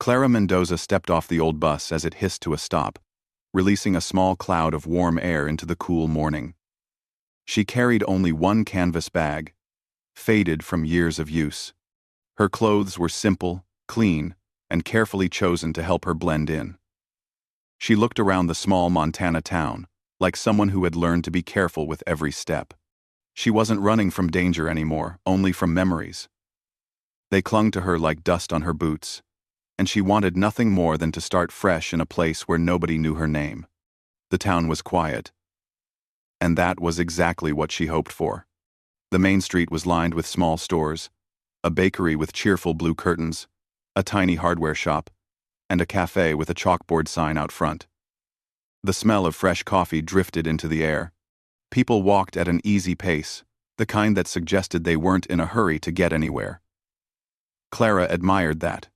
Clara Mendoza stepped off the old bus as it hissed to a stop, releasing a small cloud of warm air into the cool morning. She carried only one canvas bag, faded from years of use. Her clothes were simple, clean, and carefully chosen to help her blend in. She looked around the small Montana town, like someone who had learned to be careful with every step. She wasn't running from danger anymore, only from memories. They clung to her like dust on her boots, and she wanted nothing more than to start fresh in a place where nobody knew her name. The town was quiet, and that was exactly what she hoped for. The main street was lined with small stores, a bakery with cheerful blue curtains, a tiny hardware shop, and a cafe with a chalkboard sign out front. The smell of fresh coffee drifted into the air. People walked at an easy pace, the kind that suggested they weren't in a hurry to get anywhere. Clara admired that.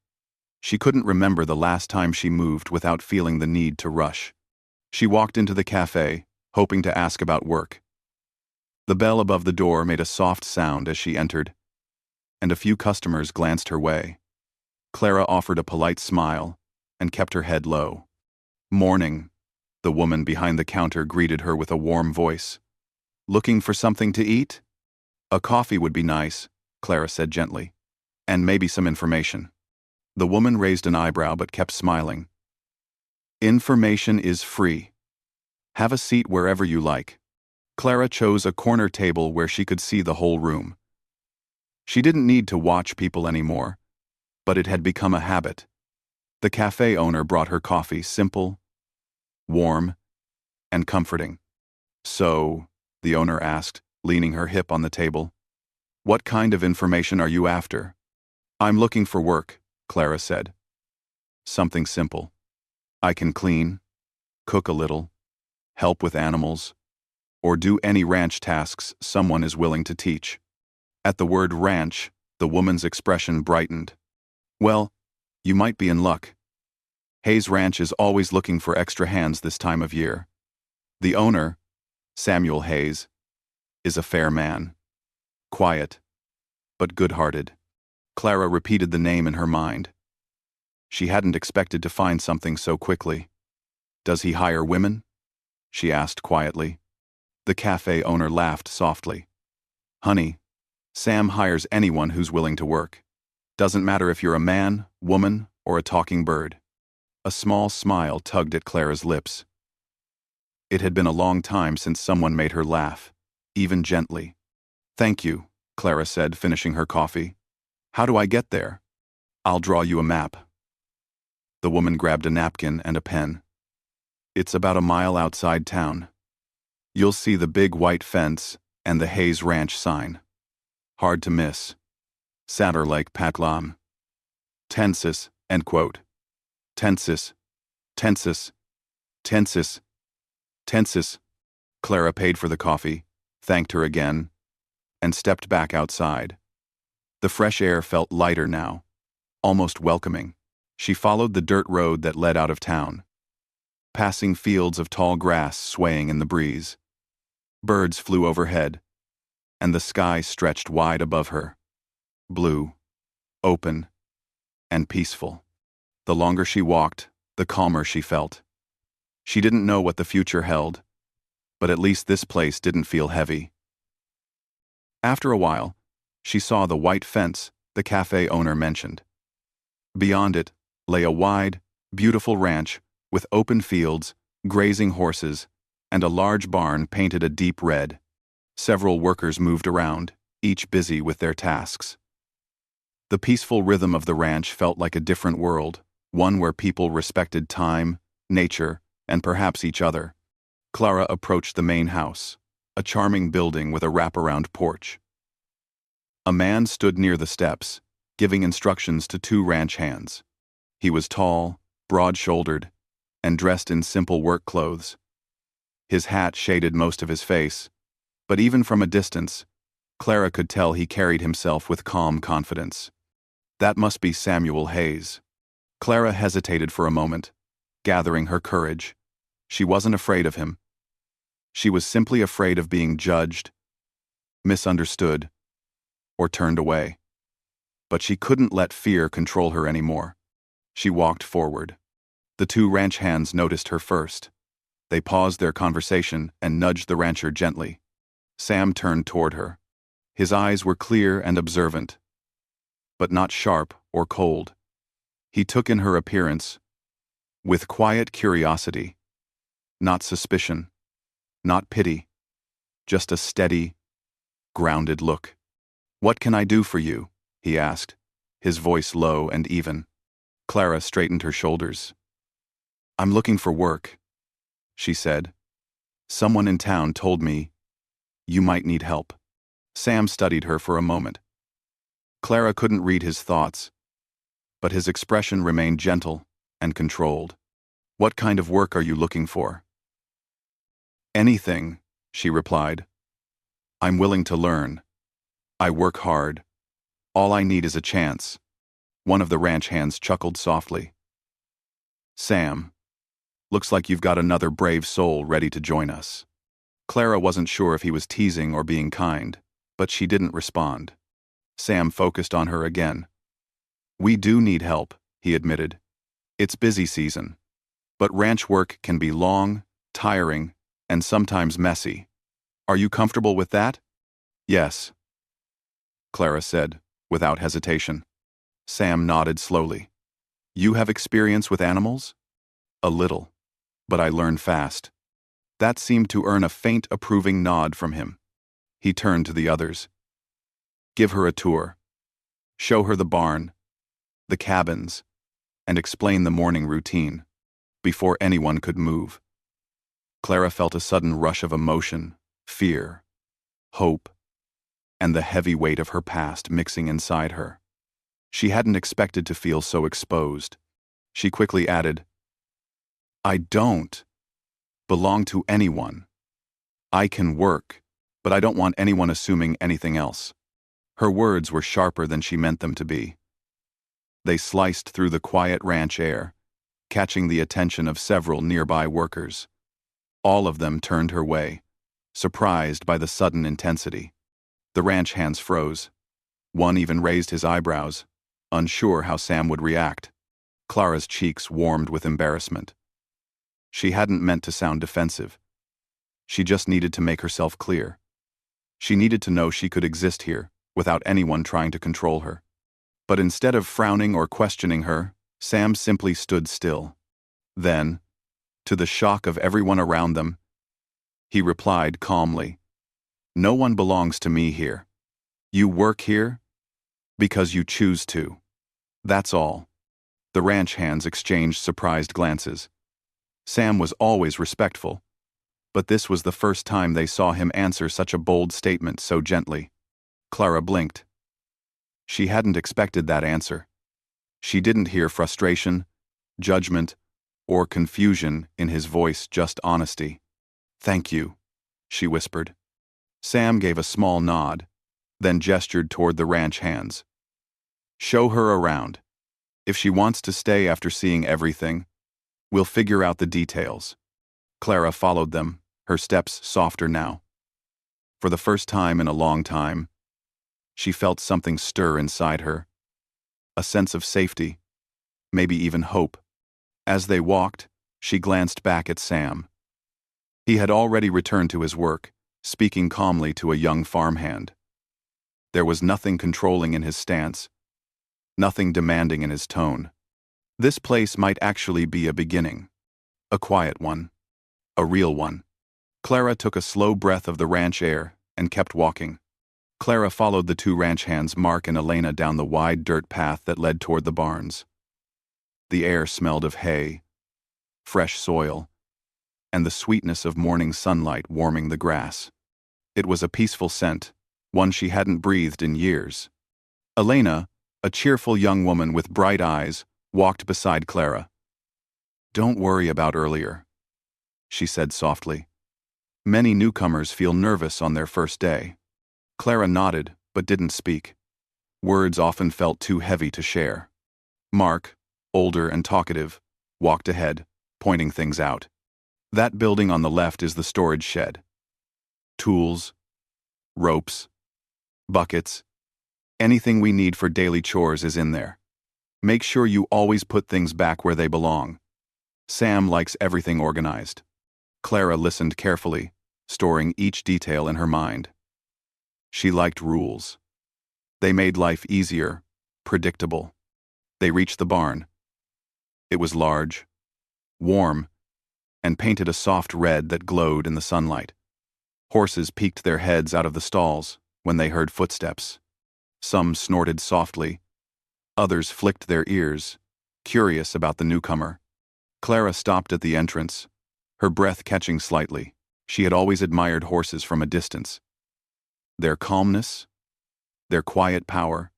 She couldn't remember the last time she moved without feeling the need to rush. She walked into the cafe, hoping to ask about work. The bell above the door made a soft sound as she entered, and a few customers glanced her way. Clara offered a polite smile and kept her head low. "Morning," the woman behind the counter greeted her with a warm voice. "Looking for something to eat?" "A coffee would be nice," Clara said gently. "And maybe some information." The woman raised an eyebrow but kept smiling. "Information is free. Have a seat wherever you like." Clara chose a corner table where she could see the whole room. She didn't need to watch people anymore, but it had become a habit. The cafe owner brought her coffee, simple, warm, and comforting. "So," the owner asked, leaning her hip on the table, "what kind of information are you after?" "I'm looking for work," Clara said. "Something simple. I can clean, cook a little, help with animals, or do any ranch tasks someone is willing to teach." At the word ranch, the woman's expression brightened. "Well, you might be in luck. Hayes Ranch is always looking for extra hands this time of year. The owner, Samuel Hayes, is a fair man. Quiet, but good-hearted." Clara repeated the name in her mind. She hadn't expected to find something so quickly. "Does he hire women?" she asked quietly. The cafe owner laughed softly. "Honey, Sam hires anyone who's willing to work. Doesn't matter if you're a man, woman, or a talking bird." A small smile tugged at Clara's lips. It had been a long time since someone made her laugh, even gently. "Thank you," Clara said, finishing her coffee. "How do I get there?" "I'll draw you a map." The woman grabbed a napkin and a pen. "It's about a mile outside town. You'll see the big white fence and the Hayes Ranch sign. Hard to miss. Satter Lake Patlam. Tensis, end quote. Tensis. Tensis. Tensis. Tensis." Clara paid for the coffee, thanked her again, and stepped back outside. The fresh air felt lighter now, almost welcoming. She followed the dirt road that led out of town, passing fields of tall grass swaying in the breeze. Birds flew overhead, and the sky stretched wide above her, blue, open, and peaceful. The longer she walked, the calmer she felt. She didn't know what the future held, but at least this place didn't feel heavy. After a while, she saw the white fence the cafe owner mentioned. Beyond it lay a wide, beautiful ranch with open fields, grazing horses, and a large barn painted a deep red. Several workers moved around, each busy with their tasks. The peaceful rhythm of the ranch felt like a different world, one where people respected time, nature, and perhaps each other. Clara approached the main house, a charming building with a wraparound porch. A man stood near the steps, giving instructions to two ranch hands. He was tall, broad-shouldered, and dressed in simple work clothes. His hat shaded most of his face, but even from a distance, Clara could tell he carried himself with calm confidence. That must be Samuel Hayes. Clara hesitated for a moment, gathering her courage. She wasn't afraid of him. She was simply afraid of being judged, misunderstood, or turned away. But she couldn't let fear control her anymore. She walked forward. The two ranch hands noticed her first. They paused their conversation and nudged the rancher gently. Sam turned toward her. His eyes were clear and observant, but not sharp or cold. He took in her appearance with quiet curiosity, not suspicion, not pity, just a steady, grounded look. "What can I do for you?" he asked, his voice low and even. Clara straightened her shoulders. "I'm looking for work," she said. "Someone in town told me you might need help." Sam studied her for a moment. Clara couldn't read his thoughts, but his expression remained gentle and controlled. "What kind of work are you looking for?" "Anything," she replied. "I'm willing to learn. I work hard. All I need is a chance." One of the ranch hands chuckled softly. "Sam, looks like you've got another brave soul ready to join us." Clara wasn't sure if he was teasing or being kind, but she didn't respond. Sam focused on her again. "We do need help," he admitted. "It's busy season. But ranch work can be long, tiring, and sometimes messy. Are you comfortable with that?" "Yes," Clara said, without hesitation. Sam nodded slowly. "You have experience with animals?" "A little, but I learn fast." That seemed to earn a faint approving nod from him. He turned to the others. "Give her a tour. Show her the barn, the cabins, and explain the morning routine." Before anyone could move, Clara felt a sudden rush of emotion, fear, hope, and the heavy weight of her past mixing inside her. She hadn't expected to feel so exposed. She quickly added, "I don't belong to anyone. I can work, but I don't want anyone assuming anything else." Her words were sharper than she meant them to be. They sliced through the quiet ranch air, catching the attention of several nearby workers. All of them turned her way, surprised by the sudden intensity. The ranch hands froze. One even raised his eyebrows, unsure how Sam would react. Clara's cheeks warmed with embarrassment. She hadn't meant to sound defensive. She just needed to make herself clear. She needed to know she could exist here without anyone trying to control her. But instead of frowning or questioning her, Sam simply stood still. Then, to the shock of everyone around them, he replied calmly, "No one belongs to me here. You work here because you choose to. That's all." The ranch hands exchanged surprised glances. Sam was always respectful, but this was the first time they saw him answer such a bold statement so gently. Clara blinked. She hadn't expected that answer. She didn't hear frustration, judgment, or confusion in his voice, just honesty. "Thank you," she whispered. Sam gave a small nod, then gestured toward the ranch hands. "Show her around. If she wants to stay after seeing everything, we'll figure out the details." Clara followed them, her steps softer now. For the first time in a long time, she felt something stir inside her. A sense of safety, maybe even hope. As they walked, she glanced back at Sam. He had already returned to his work, speaking calmly to a young farmhand. There was nothing controlling in his stance, nothing demanding in his tone. This place might actually be a beginning. A quiet one. A real one. Clara took a slow breath of the ranch air and kept walking. Clara followed the two ranch hands, Mark and Elena, down the wide dirt path that led toward the barns. The air smelled of hay, fresh soil, and the sweetness of morning sunlight warming the grass. It was a peaceful scent, one she hadn't breathed in years. Elena, a cheerful young woman with bright eyes, walked beside Clara. "Don't worry about earlier," she said softly. "Many newcomers feel nervous on their first day." Clara nodded, but didn't speak. Words often felt too heavy to share. Mark, older and talkative, walked ahead, pointing things out. "That building on the left is the storage shed. Tools, ropes, buckets, anything we need for daily chores is in there. Make sure you always put things back where they belong. Sam likes everything organized. Clara listened carefully, storing each detail in her mind. She liked rules. They made life easier, predictable. They reached the barn. It was large, warm, and painted a soft red that glowed in the sunlight. Horses peeked their heads out of the stalls when they heard footsteps. Some snorted softly. Others flicked their ears, curious about the newcomer. Clara stopped at the entrance, her breath catching slightly. She had always admired horses from a distance. Their calmness, their quiet power,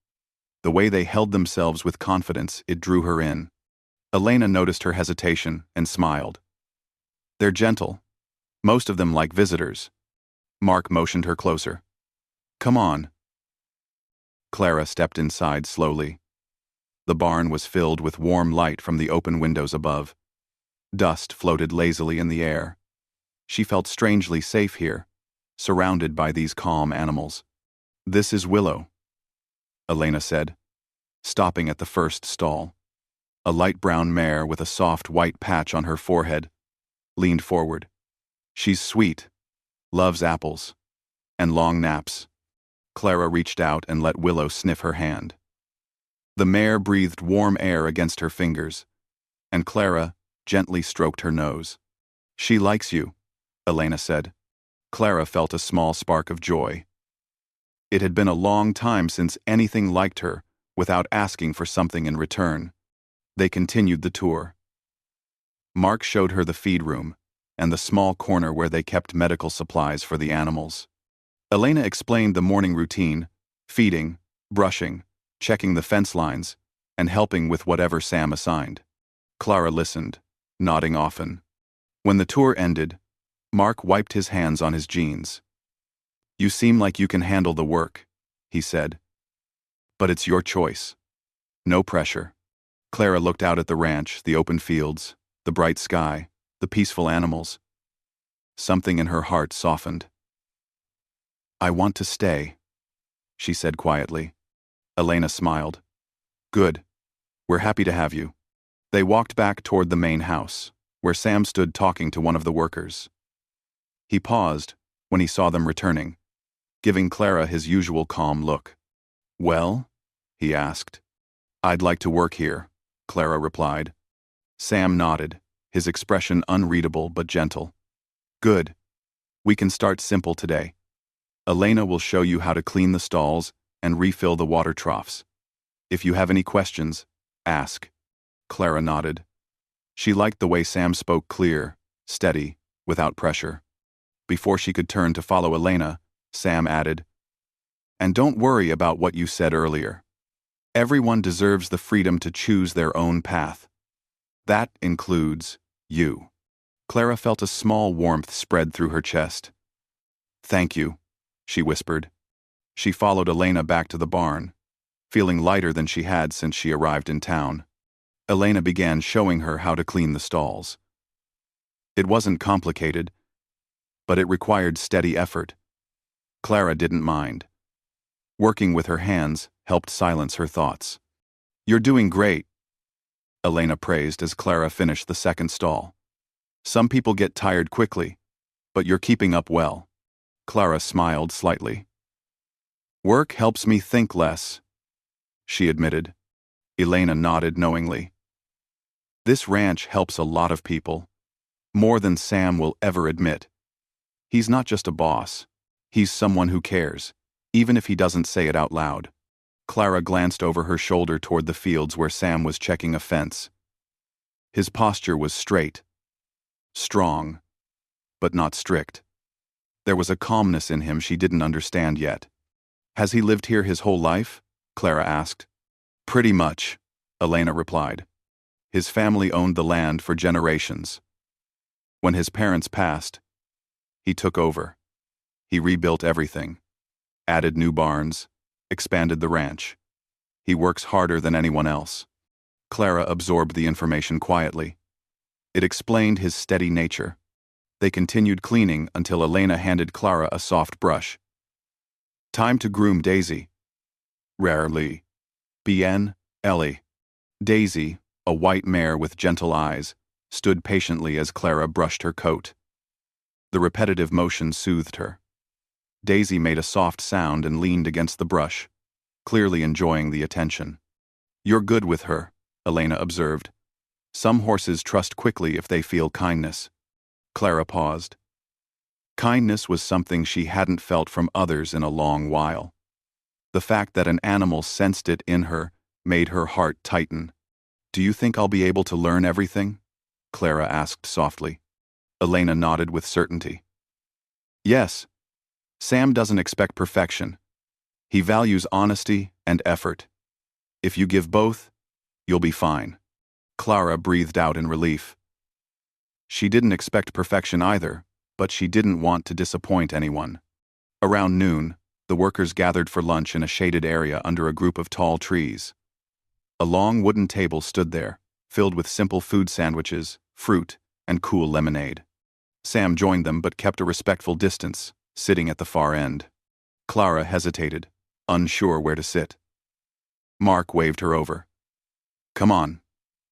the way they held themselves with confidence, it drew her in. Elena noticed her hesitation and smiled. They're gentle, most of them like visitors. Mark motioned her closer. Come on. Clara stepped inside slowly. The barn was filled with warm light from the open windows above. Dust floated lazily in the air. She felt strangely safe here, surrounded by these calm animals. This is Willow, Elena said, stopping at the first stall. A light brown mare with a soft white patch on her forehead leaned forward. She's sweet, loves apples, and long naps. Clara reached out and let Willow sniff her hand. The mare breathed warm air against her fingers, and Clara gently stroked her nose. She likes you, Elena said. Clara felt a small spark of joy. It had been a long time since anything liked her without asking for something in return. They continued the tour. Mark showed her the feed room and the small corner where they kept medical supplies for the animals. Elena explained the morning routine: feeding, brushing, checking the fence lines, and helping with whatever Sam assigned. Clara listened, nodding often. When the tour ended, Mark wiped his hands on his jeans. You seem like you can handle the work, he said. But it's your choice. No pressure. Clara looked out at the ranch, the open fields, the bright sky, the peaceful animals. Something in her heart softened. I want to stay, she said quietly. Elena smiled. Good. We're happy to have you. They walked back toward the main house, where Sam stood talking to one of the workers. He paused when he saw them returning, giving Clara his usual calm look. Well? He asked. I'd like to work here, Clara replied. Sam nodded, his expression unreadable but gentle. Good. We can start simple today. Elena will show you how to clean the stalls and refill the water troughs. If you have any questions, ask. Clara nodded. She liked the way Sam spoke clear, steady, without pressure. Before she could turn to follow Elena, Sam added, And don't worry about what you said earlier. Everyone deserves the freedom to choose their own path. That includes you. Clara felt a small warmth spread through her chest. Thank you, she whispered. She followed Elena back to the barn, feeling lighter than she had since she arrived in town. Elena began showing her how to clean the stalls. It wasn't complicated, but it required steady effort. Clara didn't mind. Working with her hands helped silence her thoughts. You're doing great, Elena praised as Clara finished the second stall. Some people get tired quickly, but you're keeping up well. Clara smiled slightly. Work helps me think less, she admitted. Elena nodded knowingly. This ranch helps a lot of people, more than Sam will ever admit. He's not just a boss, he's someone who cares, even if he doesn't say it out loud. Clara glanced over her shoulder toward the fields where Sam was checking a fence. His posture was straight, strong, but not strict. There was a calmness in him she didn't understand yet. Has he lived here his whole life? Clara asked. Pretty much, Elena replied. His family owned the land for generations. When his parents passed, he took over. He rebuilt everything, added new barns, expanded the ranch. He works harder than anyone else. Clara absorbed the information quietly. It explained his steady nature. They continued cleaning until Elena handed Clara a soft brush. Time to groom Daisy. Rarely. Bien, Ellie. Daisy, a white mare with gentle eyes, stood patiently as Clara brushed her coat. The repetitive motion soothed her. Daisy made a soft sound and leaned against the brush, clearly enjoying the attention. "You're good with her," Elena observed. "Some horses trust quickly if they feel kindness." Clara paused. Kindness was something she hadn't felt from others in a long while. The fact that an animal sensed it in her made her heart tighten. "Do you think I'll be able to learn everything?" Clara asked softly. Elena nodded with certainty. "Yes. Sam doesn't expect perfection. He values honesty and effort. If you give both, you'll be fine." Clara breathed out in relief. She didn't expect perfection either, but she didn't want to disappoint anyone. Around noon, the workers gathered for lunch in a shaded area under a group of tall trees. A long wooden table stood there, filled with simple food sandwiches, fruit, and cool lemonade. Sam joined them but kept a respectful distance, sitting at the far end. Clara hesitated, unsure where to sit. Mark waved her over. "Come on,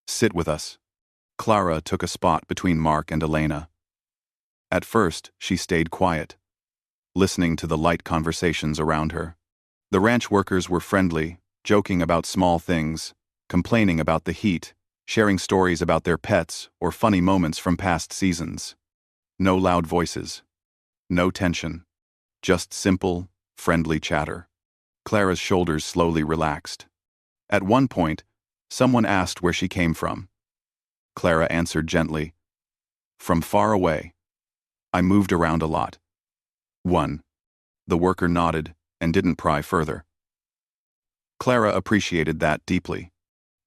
sit with us." Clara took a spot between Mark and Elena. At first, she stayed quiet, listening to the light conversations around her. The ranch workers were friendly, joking about small things, complaining about the heat, sharing stories about their pets or funny moments from past seasons. No loud voices. No tension. Just simple, friendly chatter. Clara's shoulders slowly relaxed. At one point, someone asked where she came from. Clara answered gently, "From far away. I moved around a lot." "One." The worker nodded and didn't pry further. Clara appreciated that deeply.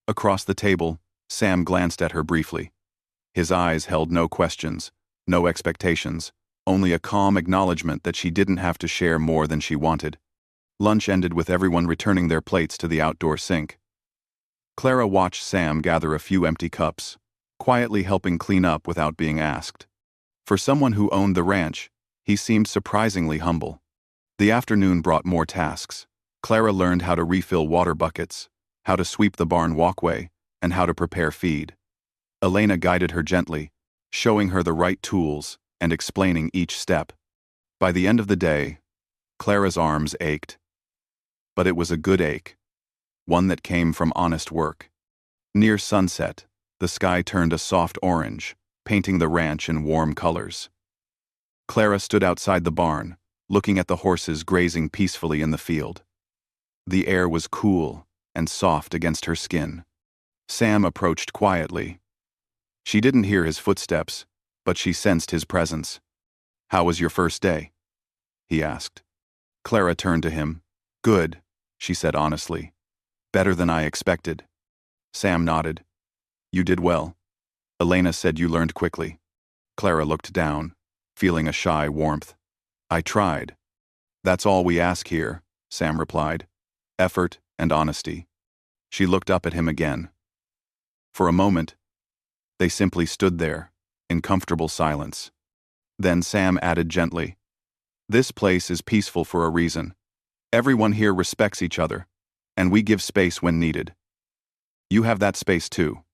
Across the table, Sam glanced at her briefly. His eyes held no questions, no expectations, only a calm acknowledgement that she didn't have to share more than she wanted. Lunch ended with everyone returning their plates to the outdoor sink. Clara watched Sam gather a few empty cups, quietly helping clean up without being asked. For someone who owned the ranch, he seemed surprisingly humble. The afternoon brought more tasks. Clara learned how to refill water buckets, how to sweep the barn walkway, and how to prepare feed. Elena guided her gently, showing her the right tools and explaining each step. By the end of the day, Clara's arms ached. But it was a good ache, one that came from honest work. Near sunset, the sky turned a soft orange, painting the ranch in warm colors. Clara stood outside the barn, looking at the horses grazing peacefully in the field. The air was cool and soft against her skin. Sam approached quietly. She didn't hear his footsteps, but she sensed his presence. "How was your first day?" he asked. Clara turned to him. "Good," she said honestly. "Better than I expected." Sam nodded. "You did well. Elena said you learned quickly." Clara looked down, feeling a shy warmth. "I tried." "That's all we ask here," Sam replied. "Effort and honesty." She looked up at him again. For a moment, they simply stood there, in comfortable silence. Then Sam added gently, "This place is peaceful for a reason. Everyone here respects each other, and we give space when needed. You have that space too."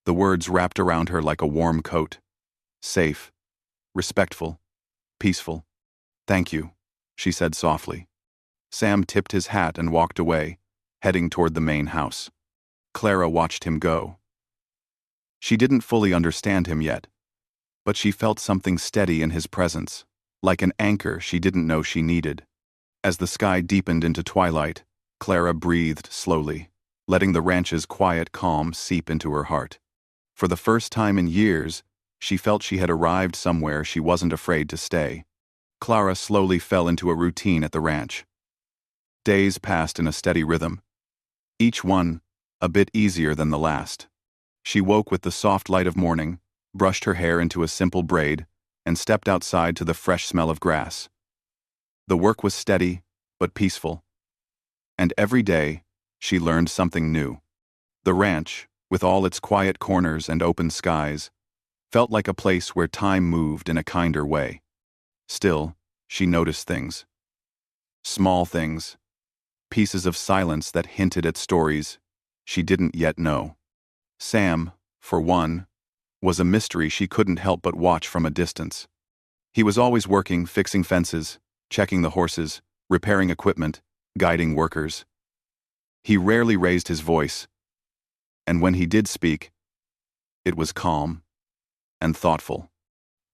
The words wrapped around her like a warm coat. Safe, respectful, peaceful. "Thank you," she said softly. Sam tipped his hat and walked away, heading toward the main house. Clara watched him go. She didn't fully understand him yet, but she felt something steady in his presence, like an anchor she didn't know she needed. As the sky deepened into twilight, Clara breathed slowly, letting the ranch's quiet calm seep into her heart. For the first time in years, she felt she had arrived somewhere she wasn't afraid to stay. Clara slowly fell into a routine at the ranch. Days passed in a steady rhythm, each one a bit easier than the last. She woke with the soft light of morning, brushed her hair into a simple braid, and stepped outside to the fresh smell of grass. The work was steady, but peaceful. And every day, she learned something new. The ranch, with all its quiet corners and open skies, felt like a place where time moved in a kinder way. Still, she noticed things. Small things. Pieces of silence that hinted at stories she didn't yet know. Sam, for one, was a mystery she couldn't help but watch from a distance. He was always working, fixing fences, checking the horses, repairing equipment, guiding workers. He rarely raised his voice, and when he did speak, it was calm and thoughtful.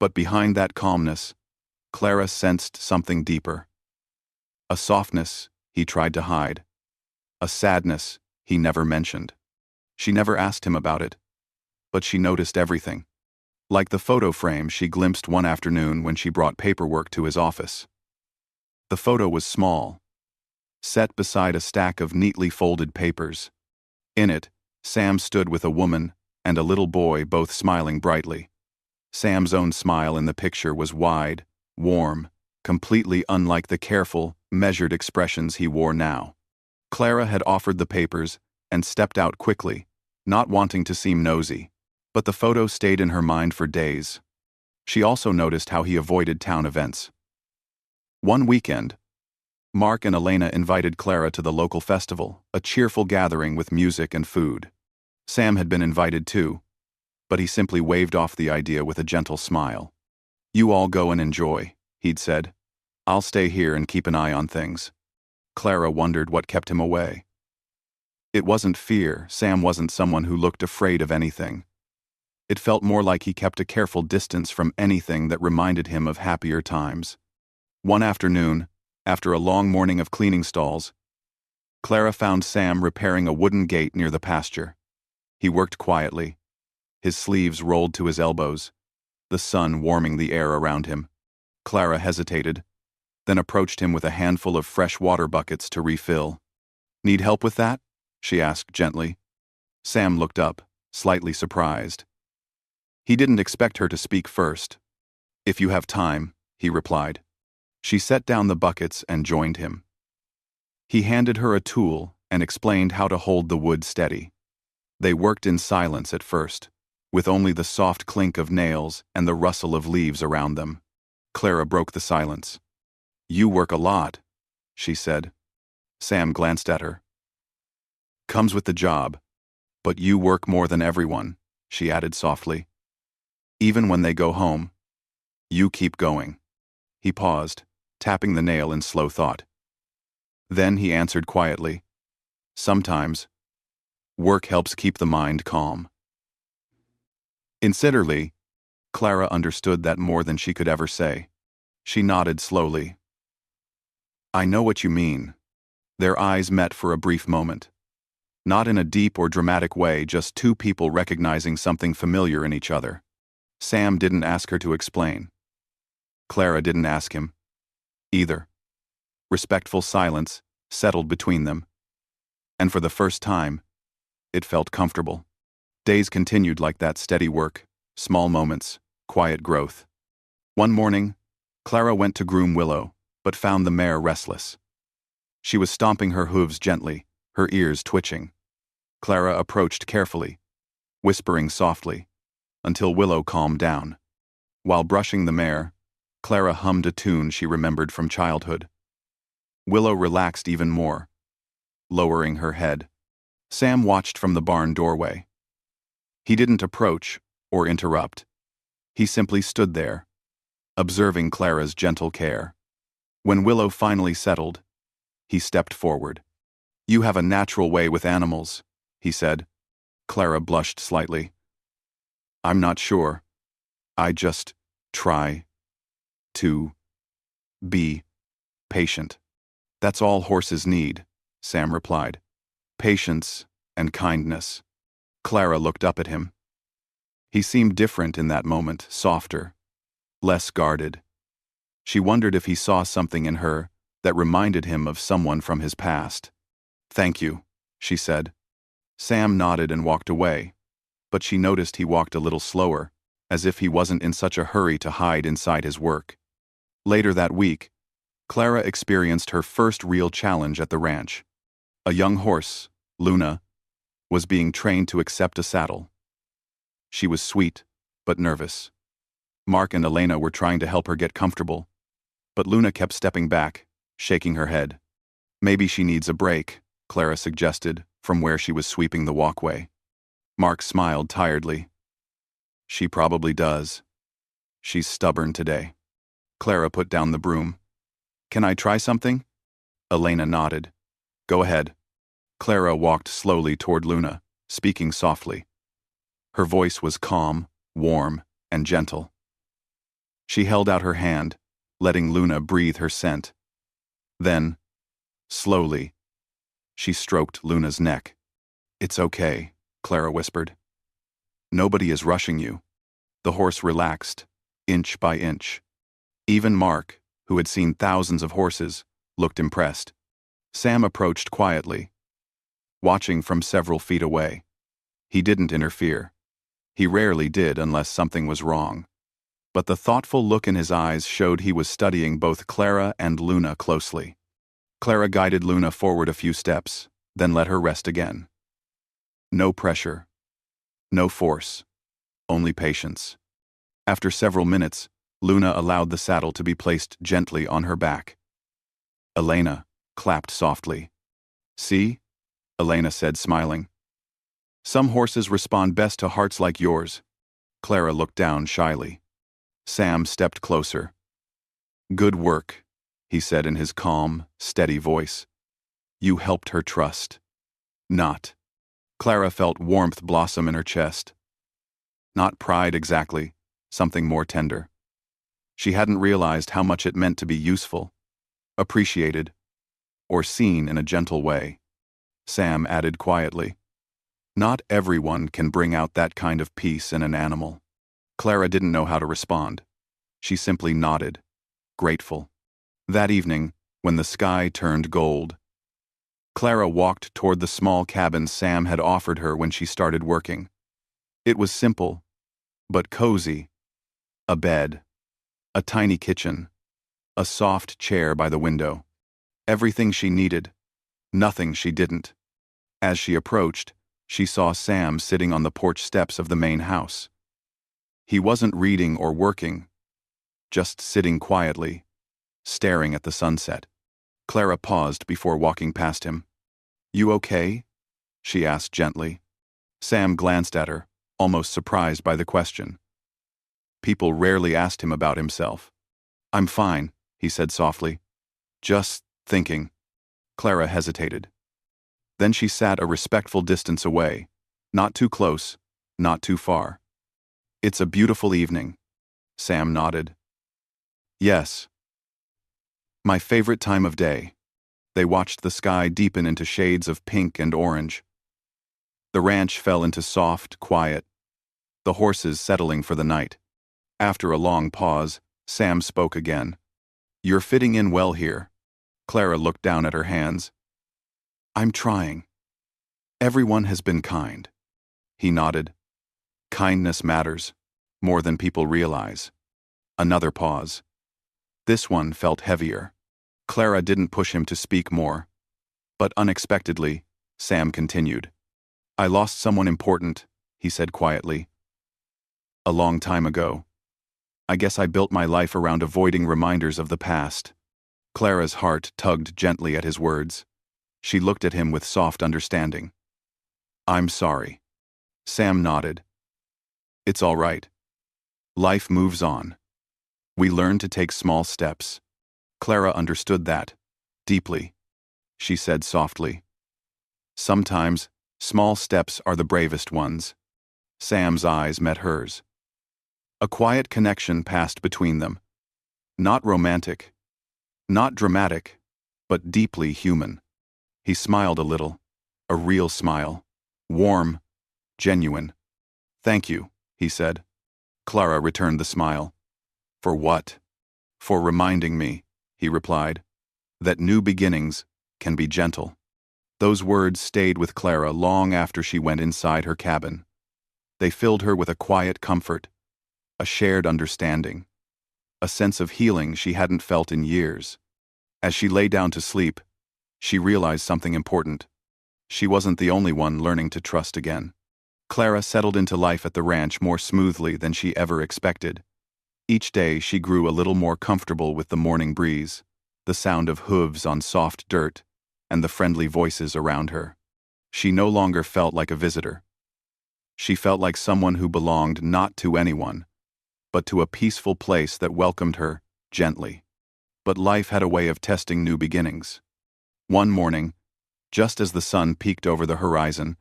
But behind that calmness, Clara sensed something deeper. A softness he tried to hide. A sadness he never mentioned. She never asked him about it, but she noticed everything. Like the photo frame she glimpsed one afternoon when she brought paperwork to his office. The photo was small, set beside a stack of neatly folded papers. In it, Sam stood with a woman and a little boy, both smiling brightly. Sam's own smile in the picture was wide, warm, completely unlike the careful, measured expressions he wore now. Clara had offered the papers and stepped out quickly, not wanting to seem nosy, but the photo stayed in her mind for days. She also noticed how he avoided town events. One weekend, Mark and Elena invited Clara to the local festival, a cheerful gathering with music and food. Sam had been invited too, but he simply waved off the idea with a gentle smile. "You all go and enjoy," he'd said. "I'll stay here and keep an eye on things." Clara wondered what kept him away. It wasn't fear. Sam wasn't someone who looked afraid of anything. It felt more like he kept a careful distance from anything that reminded him of happier times. One afternoon, after a long morning of cleaning stalls, Clara found Sam repairing a wooden gate near the pasture. He worked quietly, his sleeves rolled to his elbows, the sun warming the air around him. Clara hesitated, then approached him with a handful of fresh water buckets to refill. "Need help with that?" she asked gently. Sam looked up, slightly surprised. He didn't expect her to speak first. "If you have time," he replied. She set down the buckets and joined him. He handed her a tool and explained how to hold the wood steady. They worked in silence at first, with only the soft clink of nails and the rustle of leaves around them. Clara broke the silence. "You work a lot," she said. Sam glanced at her. "Comes with the job. But you work more than everyone," she added softly. "Even when they go home, you keep going." He paused, tapping the nail in slow thought. Then he answered quietly, "Sometimes, work helps keep the mind calm." Insidiously, Clara understood that more than she could ever say. She nodded slowly. "I know what you mean." Their eyes met for a brief moment. Not in a deep or dramatic way, just two people recognizing something familiar in each other. Sam didn't ask her to explain. Clara didn't ask him either. Respectful silence settled between them. And for the first time, it felt comfortable. Days continued like that, steady work, small moments, quiet growth. One morning, Clara went to groom Willow, but found the mare restless. She was stomping her hooves gently, her ears twitching. Clara approached carefully, whispering softly, until Willow calmed down. While brushing the mare, Clara hummed a tune she remembered from childhood. Willow relaxed even more, lowering her head. Sam watched from the barn doorway. He didn't approach or interrupt. He simply stood there, observing Clara's gentle care. When Willow finally settled, he stepped forward. "You have a natural way with animals," he said. Clara blushed slightly. "I'm not sure. I just try to be patient." "That's all horses need," Sam replied. "Patience and kindness." Clara looked up at him. He seemed different in that moment, softer, less guarded. She wondered if he saw something in her that reminded him of someone from his past. "Thank you," she said. Sam nodded and walked away, but she noticed he walked a little slower, as if he wasn't in such a hurry to hide inside his work. Later that week, Clara experienced her first real challenge at the ranch. A young horse, Luna, was being trained to accept a saddle. She was sweet, but nervous. Mark and Elena were trying to help her get comfortable, but Luna kept stepping back, shaking her head. "Maybe she needs a break," Clara suggested from where she was sweeping the walkway. Mark smiled tiredly. She probably does. She's stubborn today. Clara put down the broom. Can I try something? Elena nodded. Go ahead. Clara walked slowly toward Luna, speaking softly. Her voice was calm, warm, and gentle. She held out her hand, letting Luna breathe her scent. Then, slowly, she stroked Luna's neck. It's okay, Clara whispered. Nobody is rushing you. The horse relaxed, inch by inch. Even Mark, who had seen thousands of horses, looked impressed. Sam approached quietly, watching from several feet away. He didn't interfere. He rarely did unless something was wrong. But the thoughtful look in his eyes showed he was studying both Clara and Luna closely. Clara guided Luna forward a few steps, then let her rest again. No pressure. No force. Only patience. After several minutes, Luna allowed the saddle to be placed gently on her back. Elena clapped softly. See? Elena said, smiling. Some horses respond best to hearts like yours. Clara looked down shyly. Sam stepped closer. Good work, he said in his calm, steady voice. You helped her trust. Not. Clara felt warmth blossom in her chest. Not pride exactly, something more tender. She hadn't realized how much it meant to be useful, appreciated, or seen in a gentle way. Sam added quietly, not everyone can bring out that kind of peace in an animal. Clara didn't know how to respond. She simply nodded, grateful. That evening, when the sky turned gold, Clara walked toward the small cabin Sam had offered her when she started working. It was simple, but cozy. A bed, a tiny kitchen, a soft chair by the window. Everything she needed, nothing she didn't. As she approached, she saw Sam sitting on the porch steps of the main house. He wasn't reading or working, just sitting quietly, staring at the sunset. Clara paused before walking past him. You okay? She asked gently. Sam glanced at her, almost surprised by the question. People rarely asked him about himself. I'm fine, he said softly. Just thinking. Clara hesitated. Then she sat a respectful distance away, not too close, not too far. It's a beautiful evening. Sam nodded. Yes. My favorite time of day. They watched the sky deepen into shades of pink and orange. The ranch fell into soft quiet, the horses settling for the night. After a long pause, Sam spoke again. You're fitting in well here. Clara looked down at her hands. I'm trying. Everyone has been kind. He nodded. Kindness matters, more than people realize. Another pause. This one felt heavier. Clara didn't push him to speak more. But unexpectedly, Sam continued. I lost someone important, he said quietly. A long time ago. I guess I built my life around avoiding reminders of the past. Clara's heart tugged gently at his words. She looked at him with soft understanding. I'm sorry. Sam nodded. It's all right. Life moves on. We learn to take small steps. Clara understood that, deeply. She said softly. Sometimes, small steps are the bravest ones. Sam's eyes met hers. A quiet connection passed between them. Not romantic, not dramatic, but deeply human. He smiled a little, a real smile, warm, genuine. Thank you, he said. Clara returned the smile. For what? For reminding me, he replied, that new beginnings can be gentle. Those words stayed with Clara long after she went inside her cabin. They filled her with a quiet comfort, a shared understanding, a sense of healing she hadn't felt in years. As she lay down to sleep, she realized something important. She wasn't the only one learning to trust again. Clara settled into life at the ranch more smoothly than she ever expected. Each day she grew a little more comfortable with the morning breeze, the sound of hooves on soft dirt, and the friendly voices around her. She no longer felt like a visitor. She felt like someone who belonged not to anyone, but to a peaceful place that welcomed her gently. But life had a way of testing new beginnings. One morning, just as the sun peeked over the horizon,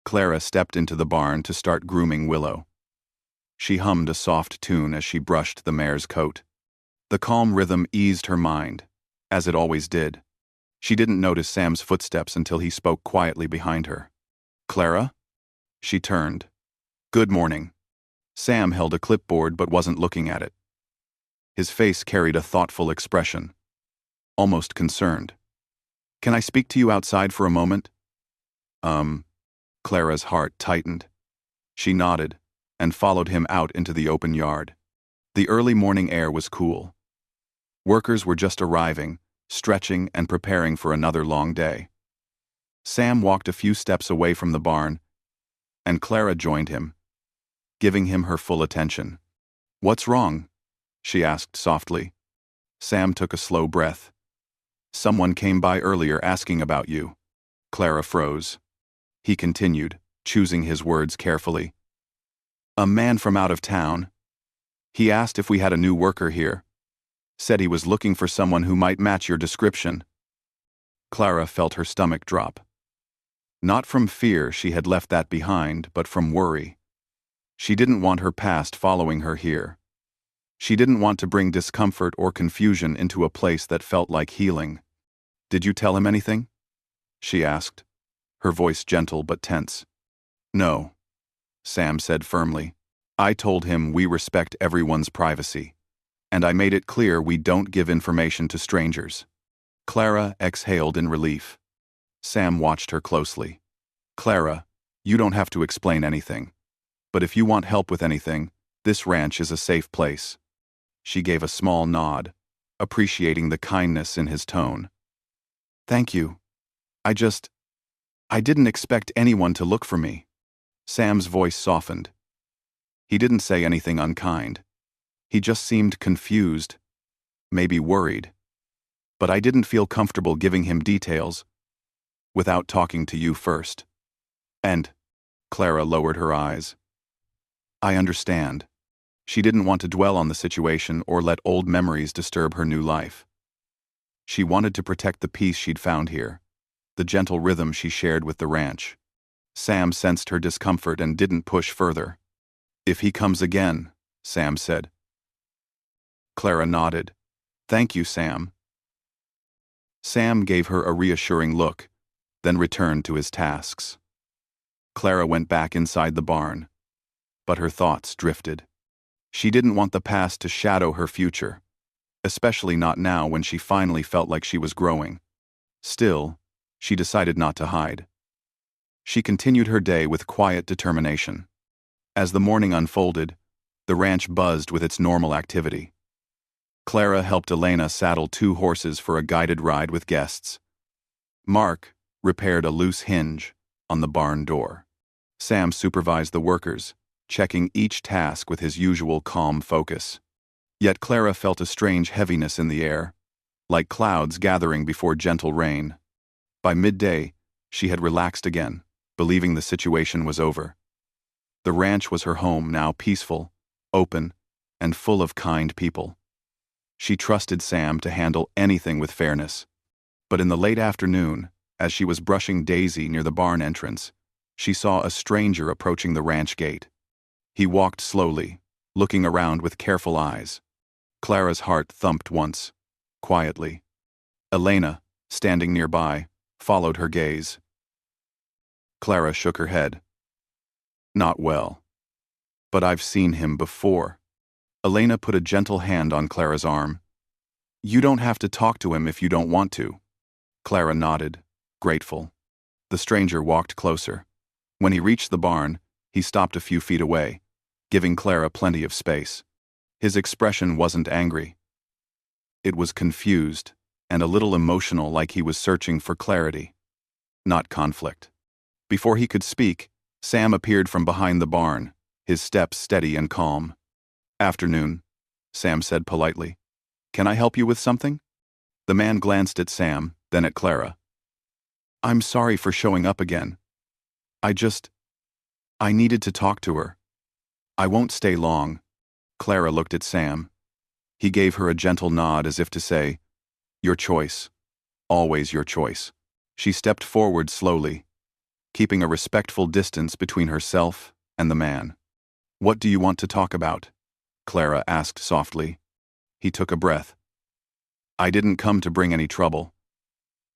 Clara stepped into the barn to start grooming Willow. She hummed a soft tune as she brushed the mare's coat. The calm rhythm eased her mind, as it always did. She didn't notice Sam's footsteps until he spoke quietly behind her. "Clara?" She turned. "Good morning." Sam held a clipboard but wasn't looking at it. His face carried a thoughtful expression, almost concerned. "Can I speak to you outside for a moment?" Clara's heart tightened. She nodded and followed him out into the open yard. The early morning air was cool. Workers were just arriving, stretching and preparing for another long day. Sam walked a few steps away from the barn, and Clara joined him, giving him her full attention. "What's wrong?" she asked softly. Sam took a slow breath. "Someone came by earlier asking about you." Clara froze. He continued, choosing his words carefully. "A man from out of town. He asked if we had a new worker here. Said he was looking for someone who might match your description." Clara felt her stomach drop. Not from fear, she had left that behind, but from worry. She didn't want her past following her here. She didn't want to bring discomfort or confusion into a place that felt like healing. "Did you tell him anything?" she asked, her voice gentle but tense. "No," Sam said firmly. "I told him we respect everyone's privacy, and I made it clear we don't give information to strangers." Clara exhaled in relief. Sam watched her closely. "Clara, you don't have to explain anything. But if you want help with anything, this ranch is a safe place." She gave a small nod, appreciating the kindness in his tone. "Thank you. I didn't expect anyone to look for me." Sam's voice softened. He didn't say anything unkind. He just seemed confused, maybe worried. But I didn't feel comfortable giving him details without talking to you first. And Clara lowered her eyes. "I understand." She didn't want to dwell on the situation or let old memories disturb her new life. She wanted to protect the peace she'd found here, the gentle rhythm she shared with the ranch. Sam sensed her discomfort and didn't push further. "If he comes again," Sam said. Clara nodded. "Thank you, Sam." Sam gave her a reassuring look, then returned to his tasks. Clara went back inside the barn, but her thoughts drifted. She didn't want the past to shadow her future, especially not now when she finally felt like she was growing. Still, she decided not to hide. She continued her day with quiet determination. As the morning unfolded, the ranch buzzed with its normal activity. Clara helped Elena saddle 2 horses for a guided ride with guests. Mark repaired a loose hinge on the barn door. Sam supervised the workers, checking each task with his usual calm focus. Yet Clara felt a strange heaviness in the air, like clouds gathering before gentle rain. By midday, she had relaxed again, believing the situation was over. The ranch was her home, now peaceful, open, and full of kind people. She trusted Sam to handle anything with fairness. But in the late afternoon, as she was brushing Daisy near the barn entrance, she saw a stranger approaching the ranch gate. He walked slowly, looking around with careful eyes. Clara's heart thumped once, quietly. Elena, standing nearby, followed her gaze. Clara shook her head. "Not well. But I've seen him before." Elena put a gentle hand on Clara's arm. "You don't have to talk to him if you don't want to." Clara nodded, grateful. The stranger walked closer. When he reached the barn, he stopped a few feet away, giving Clara plenty of space. His expression wasn't angry. It was confused and a little emotional, like he was searching for clarity, not conflict. Before he could speak, Sam appeared from behind the barn, his steps steady and calm. "Afternoon," Sam said politely. "Can I help you with something?" The man glanced at Sam, then at Clara. "I'm sorry for showing up again. I needed to talk to her. I won't stay long. Clara looked at Sam. He gave her a gentle nod as if to say, your choice. Always your choice. She stepped forward slowly, keeping a respectful distance between herself and the man. What do you want to talk about? Clara asked softly. He took a breath. I didn't come to bring any trouble.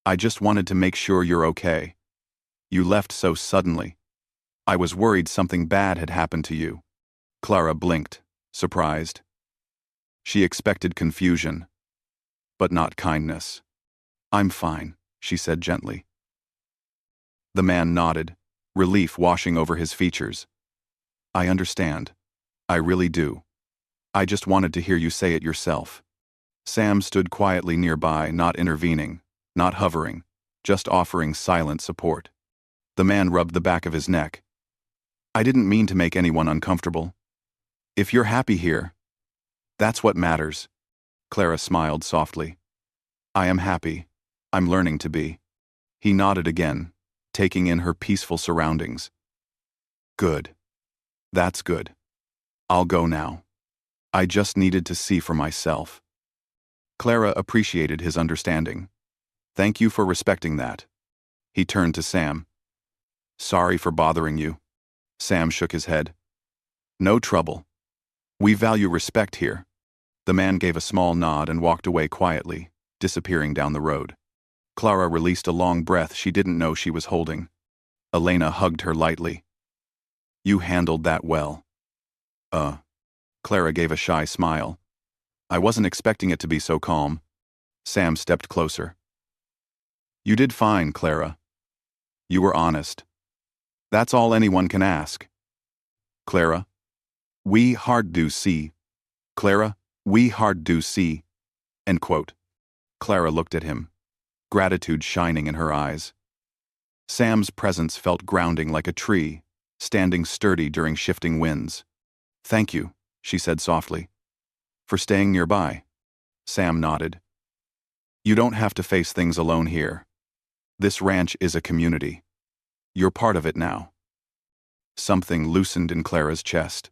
I just wanted to make sure you're okay. You left so suddenly. I was worried something bad had happened to you. Clara blinked, surprised. She expected confusion, but not kindness. I'm fine, she said gently. The man nodded, relief washing over his features. I understand. I really do. I just wanted to hear you say it yourself. Sam stood quietly nearby, not intervening, not hovering, just offering silent support. The man rubbed the back of his neck. I didn't mean to make anyone uncomfortable. If you're happy here, that's what matters. Clara smiled softly. I am happy. I'm learning to be. He nodded again, taking in her peaceful surroundings. Good. That's good. I'll go now. I just needed to see for myself. Clara appreciated his understanding. Thank you for respecting that. He turned to Sam. Sorry for bothering you. Sam shook his head. No trouble. We value respect here. The man gave a small nod and walked away quietly, disappearing down the road. Clara released a long breath she didn't know she was holding. Elena hugged her lightly. You handled that well. Clara gave a shy smile. I wasn't expecting it to be so calm. Sam stepped closer. You did fine, Clara. You were honest. That's all anyone can ask. Clara, we hard do see. Clara, we hard do see. End quote. Clara looked at him, gratitude shining in her eyes. Sam's presence felt grounding like a tree, standing sturdy during shifting winds. Thank you, she said softly. For staying nearby. Sam nodded. You don't have to face things alone here. This ranch is a community. You're part of it now. Something loosened in Clara's chest.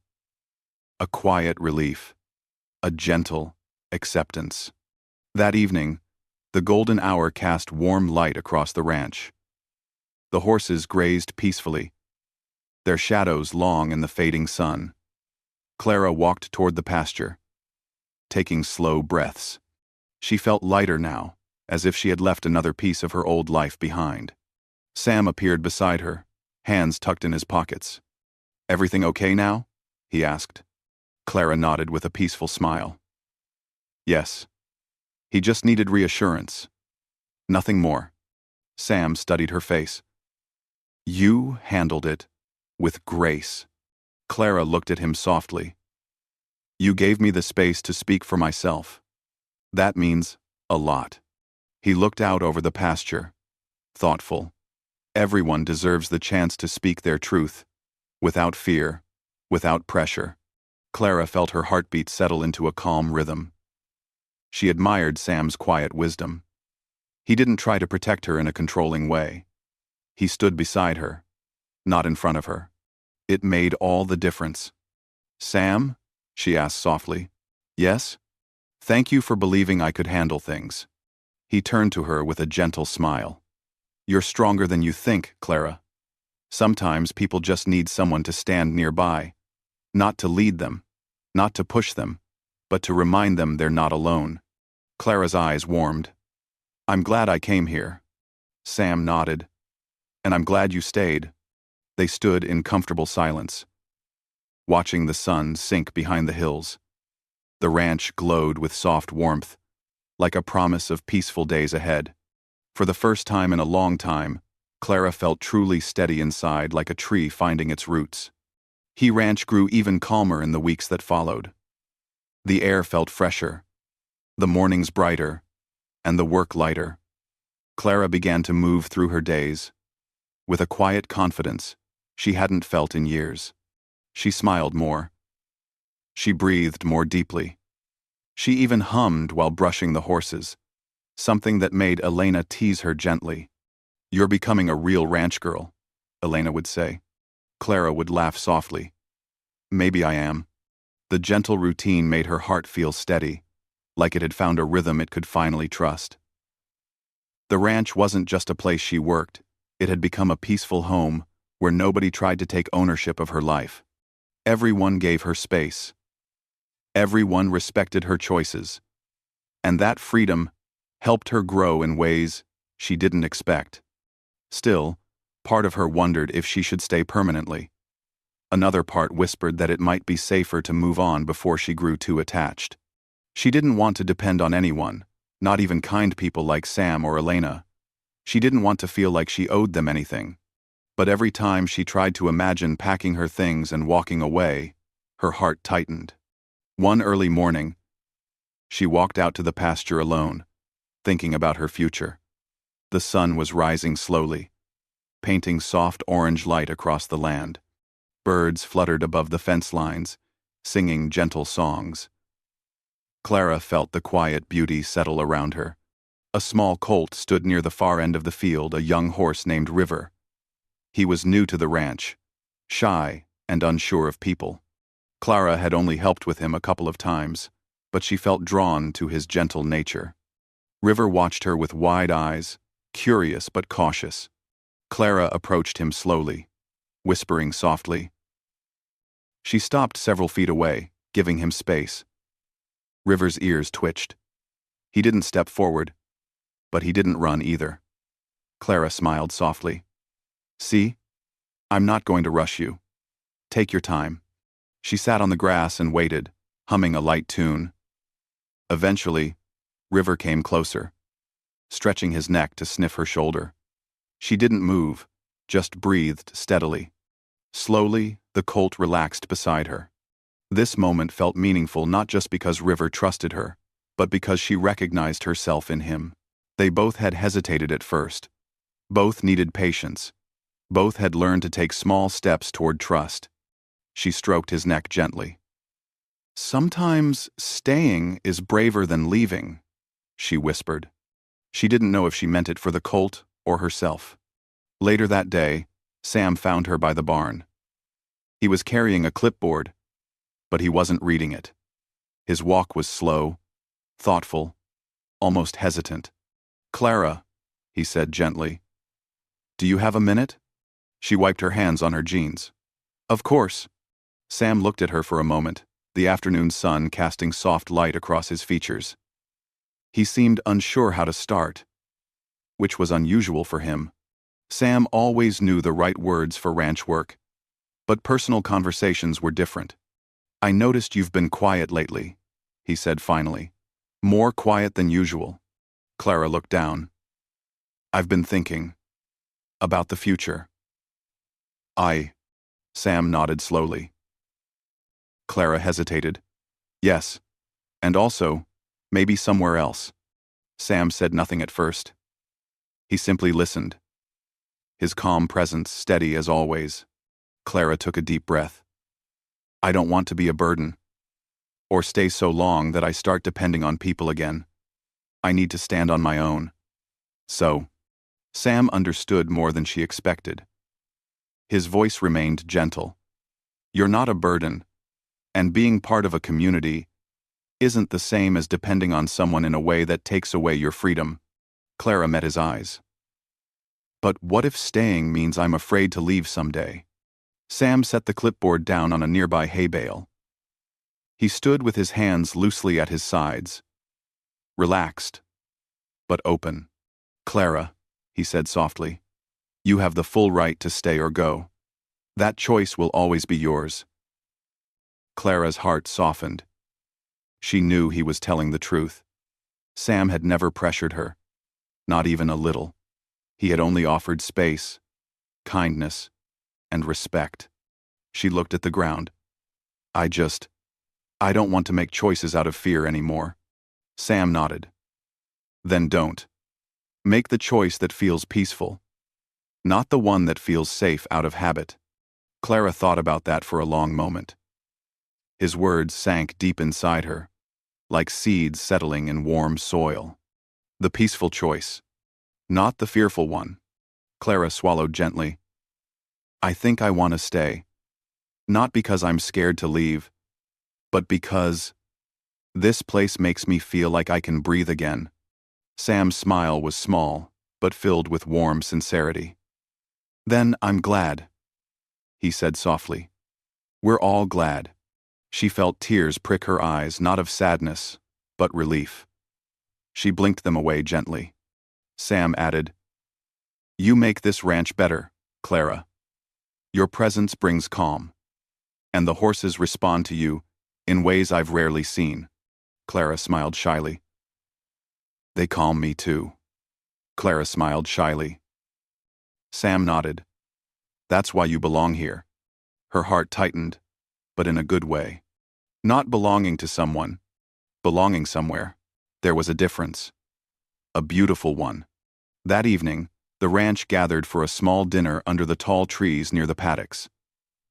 A quiet relief. A gentle acceptance. That evening, the golden hour cast warm light across the ranch. The horses grazed peacefully, their shadows long in the fading sun. Clara walked toward the pasture, taking slow breaths. She felt lighter now, as if she had left another piece of her old life behind. Sam appeared beside her, hands tucked in his pockets. Everything okay now? He asked. Clara nodded with a peaceful smile. Yes. He just needed reassurance. Nothing more. Sam studied her face. You handled it with grace. Clara looked at him softly. You gave me the space to speak for myself. That means a lot. He looked out over the pasture, thoughtful. Everyone deserves the chance to speak their truth, without fear, without pressure. Clara felt her heartbeat settle into a calm rhythm. She admired Sam's quiet wisdom. He didn't try to protect her in a controlling way. He stood beside her, not in front of her. It made all the difference. Sam? She asked softly. Yes? Thank you for believing I could handle things. He turned to her with a gentle smile. You're stronger than you think, Clara. Sometimes people just need someone to stand nearby, not to lead them, not to push them, but to remind them they're not alone. Clara's eyes warmed. I'm glad I came here. Sam nodded. And I'm glad you stayed. They stood in comfortable silence, watching the sun sink behind the hills. The ranch glowed with soft warmth, like a promise of peaceful days ahead. For the first time in a long time, Clara felt truly steady inside, like a tree finding its roots. The ranch grew even calmer in the weeks that followed. The air felt fresher, the mornings brighter, and the work lighter. Clara began to move through her days with a quiet confidence she hadn't felt in years. She smiled more. She breathed more deeply. She even hummed while brushing the horses, something that made Elena tease her gently. You're becoming a real ranch girl, Elena would say. Clara would laugh softly. Maybe I am. The gentle routine made her heart feel steady, like it had found a rhythm it could finally trust. The ranch wasn't just a place she worked, it had become a peaceful home where nobody tried to take ownership of her life. Everyone gave her space. Everyone respected her choices. And that freedom helped her grow in ways she didn't expect. Still, part of her wondered if she should stay permanently. Another part whispered that it might be safer to move on before she grew too attached. She didn't want to depend on anyone, not even kind people like Sam or Elena. She didn't want to feel like she owed them anything. But every time she tried to imagine packing her things and walking away, her heart tightened. One early morning, she walked out to the pasture alone, thinking about her future. The sun was rising slowly, painting soft orange light across the land. Birds fluttered above the fence lines, singing gentle songs. Clara felt the quiet beauty settle around her. A small colt stood near the far end of the field, a young horse named River. He was new to the ranch, shy and unsure of people. Clara had only helped with him a couple of times, but she felt drawn to his gentle nature. River watched her with wide eyes, curious but cautious. Clara approached him slowly, whispering softly. She stopped several feet away, giving him space. River's ears twitched. He didn't step forward, but he didn't run either. Clara smiled softly. See? I'm not going to rush you. Take your time. She sat on the grass and waited, humming a light tune. Eventually, River came closer, stretching his neck to sniff her shoulder. She didn't move, just breathed steadily. Slowly, the colt relaxed beside her. This moment felt meaningful not just because River trusted her, but because she recognized herself in him. They both had hesitated at first. Both needed patience. Both had learned to take small steps toward trust. She stroked his neck gently. Sometimes staying is braver than leaving, she whispered. She didn't know if she meant it for the colt or herself. Later that day, Sam found her by the barn. He was carrying a clipboard, but he wasn't reading it. His walk was slow, thoughtful, almost hesitant. Clara, he said gently, do you have a minute? She wiped her hands on her jeans. Of course. Sam looked at her for a moment, the afternoon sun casting soft light across his features. He seemed unsure how to start, which was unusual for him. Sam always knew the right words for ranch work, but personal conversations were different. I noticed you've been quiet lately, he said finally. More quiet than usual. Clara looked down. I've been thinking about the future. Sam nodded slowly. Clara hesitated. Yes, and also, maybe somewhere else. Sam said nothing at first. He simply listened, his calm presence steady as always. Clara took a deep breath. I don't want to be a burden, or stay so long that I start depending on people again. I need to stand on my own. So, Sam understood more than she expected. His voice remained gentle. You're not a burden, and being part of a community isn't the same as depending on someone in a way that takes away your freedom. Clara met his eyes. But what if staying means I'm afraid to leave someday? Sam set the clipboard down on a nearby hay bale. He stood with his hands loosely at his sides, relaxed, but open. Clara, he said softly, you have the full right to stay or go. That choice will always be yours. Clara's heart softened. She knew he was telling the truth. Sam had never pressured her, not even a little. He had only offered space, kindness, and respect. She looked at the ground. I don't want to make choices out of fear anymore. Sam nodded. Then don't. Make the choice that feels peaceful, not the one that feels safe out of habit. Clara thought about that for a long moment. His words sank deep inside her, like seeds settling in warm soil. The peaceful choice, not the fearful one. Clara swallowed gently. I think I want to stay. Not because I'm scared to leave, but because this place makes me feel like I can breathe again. Sam's smile was small, but filled with warm sincerity. Then I'm glad, he said softly. We're all glad. She felt tears prick her eyes, not of sadness, but relief. She blinked them away gently. Sam added, You make this ranch better, Clara. Your presence brings calm. And the horses respond to you in ways I've rarely seen. Clara smiled shyly. They calm me too. Clara smiled shyly. Sam nodded. That's why you belong here. Her heart tightened, but in a good way. Not belonging to someone, belonging somewhere. There was a difference. A beautiful one. That evening, the ranch gathered for a small dinner under the tall trees near the paddocks.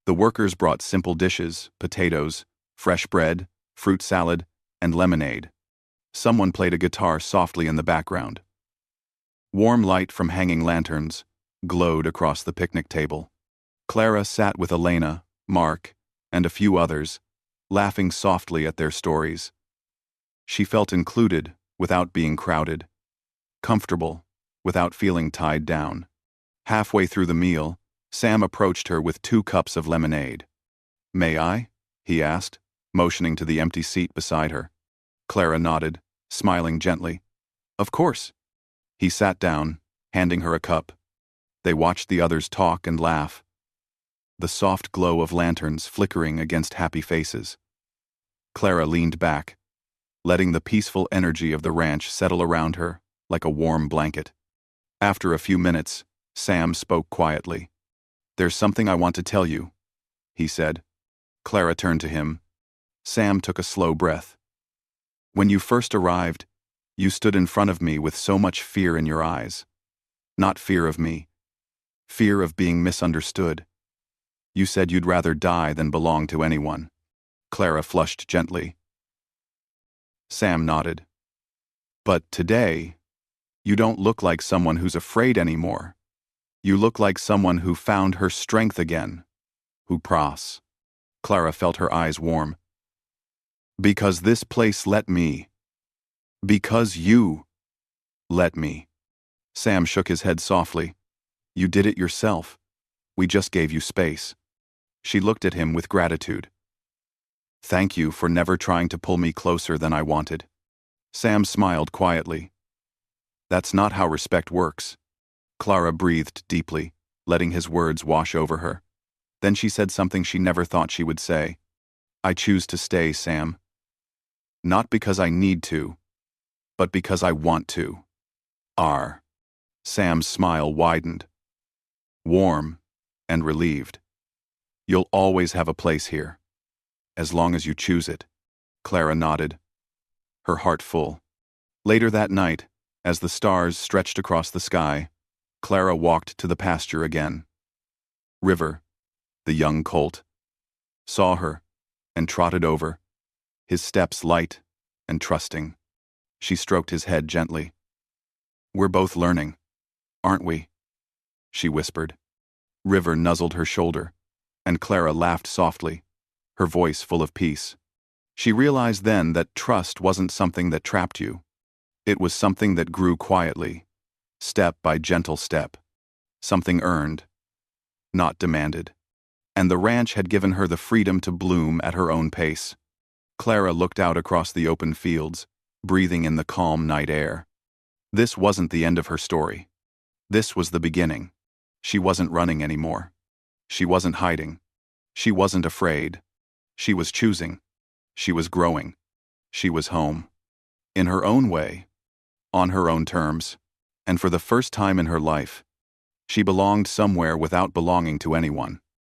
The workers brought simple dishes, potatoes, fresh bread, fruit salad, and lemonade. Someone played a guitar softly in the background. Warm light from hanging lanterns glowed across the picnic table. Clara sat with Elena, Mark, and a few others, laughing softly at their stories. She felt included without being crowded, comfortable without feeling tied down. Halfway through the meal, Sam approached her with 2 cups of lemonade. May I? He asked, motioning to the empty seat beside her. Clara nodded, smiling gently. Of course. He sat down, handing her a cup. They watched the others talk and laugh, the soft glow of lanterns flickering against happy faces. Clara leaned back, letting the peaceful energy of the ranch settle around her like a warm blanket. After a few minutes, Sam spoke quietly. There's something I want to tell you, he said. Clara turned to him. Sam took a slow breath. When you first arrived, you stood in front of me with so much fear in your eyes. Not fear of me. Fear of being misunderstood. You said you'd rather die than belong to anyone. Clara flushed gently. Sam nodded. But today, you don't look like someone who's afraid anymore. You look like someone who found her strength again. Who pros. Clara felt her eyes warm. Because this place let me. Because you let me. Sam shook his head softly. You did it yourself. We just gave you space. She looked at him with gratitude. Thank you for never trying to pull me closer than I wanted. Sam smiled quietly. That's not how respect works. Clara breathed deeply, letting his words wash over her. Then she said something she never thought she would say. I choose to stay, Sam. Not because I need to, but because I want to. Sam's smile widened. Warm and relieved. You'll always have a place here. As long as you choose it. Clara nodded, her heart full. Later that night, as the stars stretched across the sky, Clara walked to the pasture again. River, the young colt, saw her and trotted over, his steps light and trusting. She stroked his head gently. We're both learning, aren't we? She whispered. River nuzzled her shoulder, and Clara laughed softly, her voice full of peace. She realized then that trust wasn't something that trapped you. It was something that grew quietly, step by gentle step. Something earned, not demanded. And the ranch had given her the freedom to bloom at her own pace. Clara looked out across the open fields, breathing in the calm night air. This wasn't the end of her story. This was the beginning. She wasn't running anymore. She wasn't hiding. She wasn't afraid. She was choosing. She was growing. She was home. In her own way. On her own terms. And for the first time in her life, she belonged somewhere without belonging to anyone.